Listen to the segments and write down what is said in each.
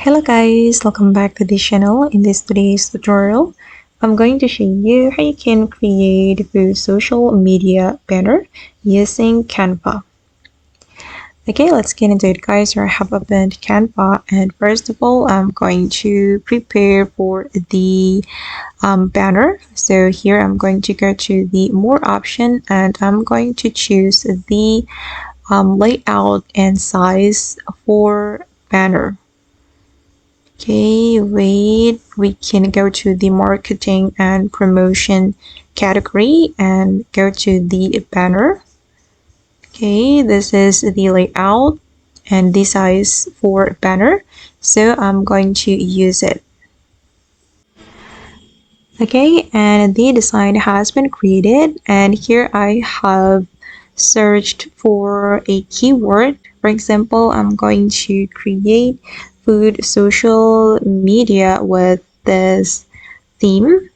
Hello guys, welcome back to this channel. In this today's tutorial, I'm going to show you how you can create a social media banner using Canva. Okay, let's get into it guys. Here I have opened Canva, and first of all, I'm going to prepare for the banner. So here I'm going to go to the more option and I'm going to choose the layout and size for banner. Okay, wait, we can go to the marketing and promotion category and go to the banner. Okay, this is the layout and the size for banner, so I'm going to use it. Okay, and the design has been created, and here I have searched for a keyword. For example, I'm going to create food social media with this theme,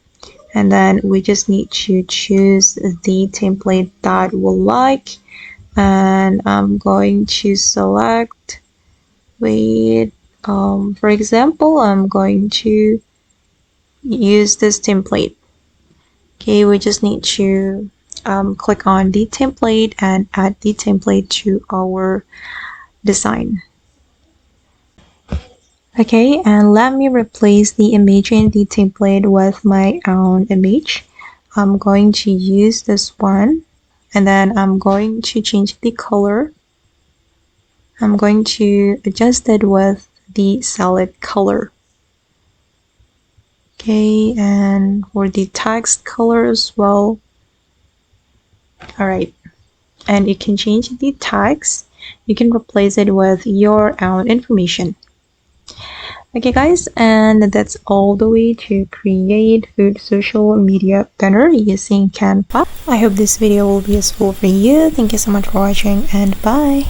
and then we just need to choose the template that we like, and I'm going to select for example, I'm going to use this template. Okay, we just need to click on the template and add the template to our design. Okay, and let me replace the image in the template with my own image. I'm going to use this one, and then I'm going to change the color. I'm going to adjust it with the solid color. Okay, and for the text color as well. Alright, and you can change the text. You can replace it with your own information. Okay guys, and that's all the way to create food social media banner using Canva. I hope this video will be useful for you. Thank you so much for watching, and bye.